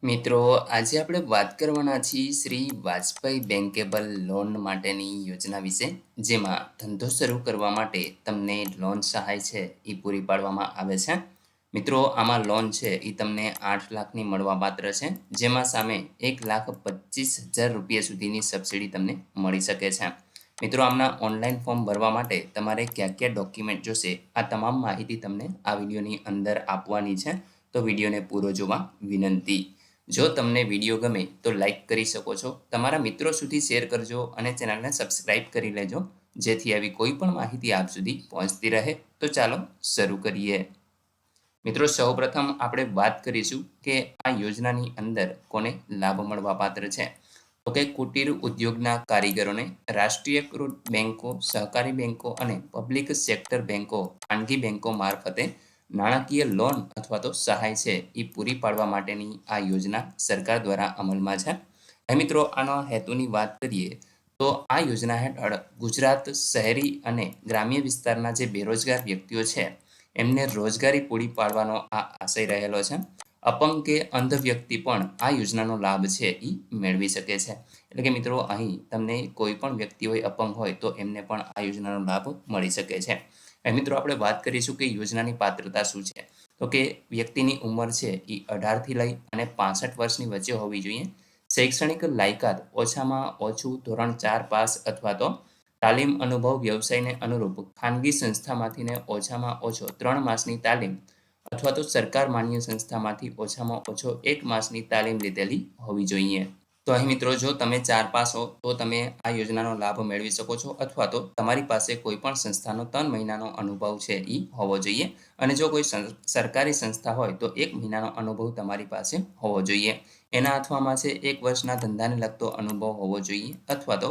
મિત્રો, આજે આપણે વાત કરવાના છીએ શ્રી વાજપેયી બેંકેબલ લોન માટેની યોજના વિશે, જેમાં ધંધો શરૂ કરવા માટે તમને લોન સહાય છે એ પૂરી પાડવામાં આવે છે. મિત્રો, આમાં લોન છે એ તમને 8 લાખની મળવાપાત્ર છે, જેમાં સામે 1,25,000 રૂપિયા સુધીની સબસિડી તમને મળી શકે છે. મિત્રો, આમના ઓનલાઈન ફોર્મ ભરવા માટે તમારે કયા કયા ડોક્યુમેન્ટ જોશે, આ તમામ માહિતી તમને આ વિડીયોની અંદર આપવાની છે, તો વિડીયોને પૂરો જોવા વિનંતી. જો તમને વિડીયો ગમે તો લાઈક કરી શકો છો, તમારા મિત્રો સુધી શેર કરજો અને ચેનલને સબસ્ક્રાઇબ કરી લેજો, જેથી આવી કોઈ પણ માહિતી આપ સુધી પહોંચતી રહે. તો ચાલો શરૂ કરીએ. મિત્રો, સૌપ્રથમ આપણે વાત કરીશું કે આ યોજનાની અંદર કોને લાભ મળવા પાત્ર છે. તો કે કુટીર ઉદ્યોગના કારીગરોને રાષ્ટ્રીયકૃત બેંકો, સહકારી બેંકો અને પબ્લિક સેક્ટર બેંકો, ખાનગી બેંકો મારફતે નાણાકીય લોન અથવા તો સહાય છે એ પૂરી પાડવા માટેની આ યોજના સરકાર દ્વારા અમલમાં છે. હવે મિત્રો, આનો હેતુની વાત કરીએ તો આ યોજના હેઠળ ગુજરાત શહેરી અને ગ્રામ્ય વિસ્તારના જે બેરોજગાર વ્યક્તિઓ છે એમને રોજગારી પૂરી પાડવાનો આ આશય રહેલો છે. અપંગ કે અંધ વ્યક્તિ પણ આ યોજનાનો લાભ છે એ મેળવી શકે છે. એટલે કે મિત્રો, અહીં તમને કોઈ પણ વ્યક્તિ હોય અપંગ હોય તો એમને પણ આ યોજનાનો લાભ મળી શકે છે. મિત્રો, આપણે વાત કરીશું કે યોજનાની પાત્રતા શું છે. તો કે વ્યક્તિની ઉંમર છે એ 18થી લઈ અને 65 વર્ષની વચ્ચે હોવી જોઈએ. શૈક્ષણિક લાયકાત ઓછામાં ઓછું ધોરણ 4 પાસ અથવા તો તાલીમ અનુભવ વ્યવસાયને અનુરૂપ ખાનગી સંસ્થામાંથીને ઓછામાં ઓછો 3 માસની તાલીમ અથવા તો સરકાર માન્ય સંસ્થામાંથી ઓછામાં ઓછો 1 માસની તાલીમ લીધેલી હોવી જોઈએ. તો અહીં મિત્રો, જો તમે 4 પાસ હો તો તમે આ યોજનાનો લાભ મેળવી શકો છો, અથવા તો તમારી પાસે કોઈ પણ સંસ્થાનો 3 મહિનાનો અનુભવ છે એ હોવો જોઈએ. અને જો કોઈ સરકારી સંસ્થા હોય તો 1 મહિનાનો અનુભવ તમારી પાસે હોવો જોઈએ. એના અથવામાં છે 1 વર્ષના ધંધાને લગતો અનુભવ હોવો જોઈએ, અથવા તો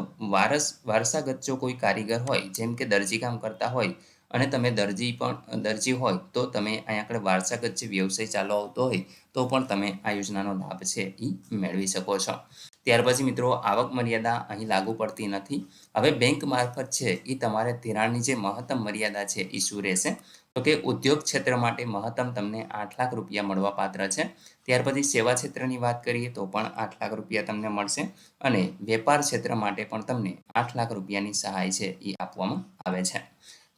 વારસાગત જો કોઈ કારીગર હોય, જેમ કે દરજી કામ કરતા હોય અને તમે દરજી હોય તો તમે અહીંયા આગળ વારસાગત જે વ્યવસાય ચાલુ આવતો હોય તો પણ તમે આ યોજનાનો લાભ છે એ મેળવી શકો છો. ત્યાર પછી મિત્રો, આવક મર્યાદા અહીં લાગુ પડતી નથી. હવે બેંક મારફત છે એ તમારે ધિરાણની જે મહત્તમ મર્યાદા છે એ શું રહેશે. તો કે ઉદ્યોગ ક્ષેત્ર માટે મહત્તમ તમને 8 લાખ રૂપિયા મળવા પાત્ર છે. ત્યાર પછી સેવા ક્ષેત્રની વાત કરીએ તો પણ 8 લાખ રૂપિયા તમને મળશે, અને વેપાર ક્ષેત્ર માટે પણ તમને 8 લાખ રૂપિયાની સહાય છે એ આપવામાં આવે છે.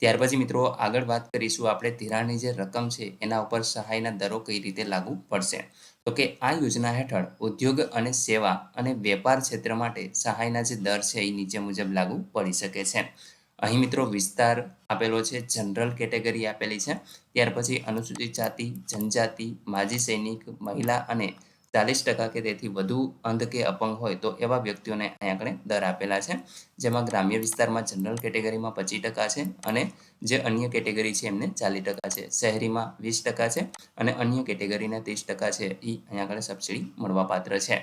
ત્યાર પછી મિત્રો, આગળ વાત કરીશું આપણે ધિરાણની જે રકમ છે એના ઉપર સહાયના દરો કઈ રીતે લાગુ પડશે. તો કે આ યોજના હેઠળ ઉદ્યોગ અને સેવા અને વેપાર ક્ષેત્ર માટે સહાયના જે દર છે એ નીચે મુજબ લાગુ પડી શકે છે. અહીં મિત્રો, વિસ્તાર આપેલો છે, જનરલ કેટેગરી આપેલી છે, ત્યાર પછી અનુસૂચિત જાતિ, જનજાતિ, માજી સૈનિક, મહિલા અને 40% કે તેથી વધુ અંધ કે અપંગ હોય તો એવા વ્યક્તિઓને અહીં આગળ દર આપેલા છે. જેમાં ગ્રામ્ય વિસ્તારમાં જનરલ કેટેગરીમાં 25% છે, અને જે અન્ય કેટેગરી છે એમને 40% છે. શહેરીમાં 20% છે, અને અન્ય કેટેગરીને 30% છે એ અહીં આગળ સબસિડી મળવાપાત્ર છે.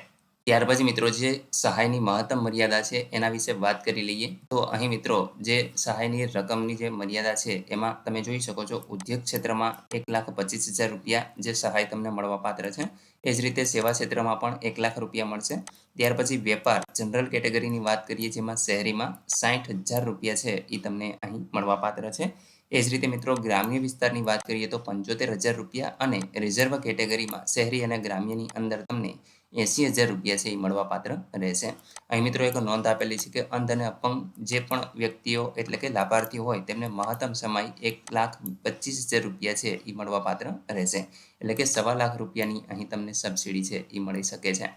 ત્યાર પછી મિત્રો, જે સહાયની મહત્તમ મર્યાદા છે એના વિશે વાત કરી લઈએ. તો અહીં મિત્રો, જે સહાયની રકમની જે મર્યાદા છે એમાં તમે જોઈ શકો છો, ઉદ્યોગ ક્ષેત્રમાં 1,25,000 રૂપિયા જે સહાય તમને મળવાપાત્ર છે. એ જ રીતે સેવા ક્ષેત્રમાં પણ 1 લાખ રૂપિયા મળશે. ત્યાર પછી વેપાર જનરલ કેટેગરીની વાત કરીએ, જેમાં શહેરીમાં 60,000 રૂપિયા છે એ તમને અહીં મળવાપાત્ર છે. એ જ રીતે મિત્રો, ગ્રામ્ય વિસ્તારની વાત કરીએ તો 75,000 રૂપિયા, અને રિઝર્વ કેટેગરીમાં શહેરી અને ગ્રામ્યની અંદર તમને 80,000 રૂપિયા છે એ મળવાપાત્ર રહેશે. અહીં મિત્રો, એક નોંધ આપેલી છે કે અંધ અને અપંગ જે પણ વ્યક્તિઓ એટલે કે લાભાર્થીઓ હોય તેમને મહત્તમ સમય 1,25,000 રૂપિયા છે એ મળવાપાત્ર રહેશે. એટલે કે 1.25 લાખ રૂપિયાની અહીં તમને સબસિડી છે એ મળી શકે છે.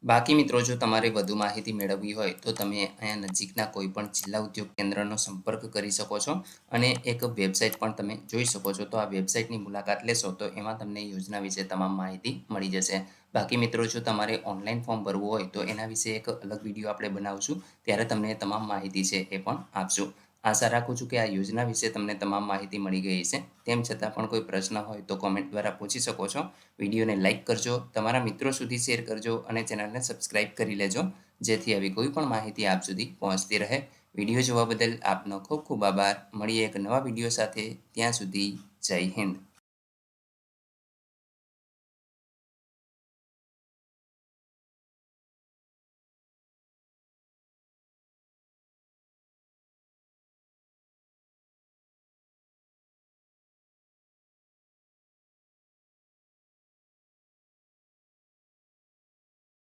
બાકી મિત્રો, જો તમારે વધુ માહિતી મેળવવી હોય તો તમે અહીંયા નજીકના કોઈ પણ જિલ્લા ઉદ્યોગ કેન્દ્રનો સંપર્ક કરી શકો છો, અને એક વેબસાઇટ પણ તમે જોઈ શકો છો. તો આ વેબસાઇટની મુલાકાત લેશો તો એમાં તમને યોજના વિશે તમામ માહિતી મળી જશે. બાકી મિત્રો, જો તમારે ઓનલાઈન ફોર્મ ભરવું હોય તો એના વિશે એક અલગ વિડીયો આપણે બનાવશું, ત્યારે તમને તમામ માહિતી છે એ પણ આપશું. આશા રાખું છું કે આ યોજના વિશે તમને તમામ માહિતી મળી ગઈ હશે. તેમ છતાં પણ કોઈ પ્રશ્ન હોય તો કોમેન્ટ દ્વારા પૂછી શકો છો. વિડીયોને લાઇક કરજો, તમારા મિત્રો સુધી શેર કરજો, અને ચેનલને સબસ્ક્રાઇબ કરી લેજો, જેથી આવી કોઈ પણ માહિતી આપ સુધી પહોંચતી રહે. વિડીયો જોવા બદલ આપનો ખૂબ ખૂબ આભાર. મળીએ એક નવા વિડીયો સાથે. ત્યાં સુધી જય હિન્દ.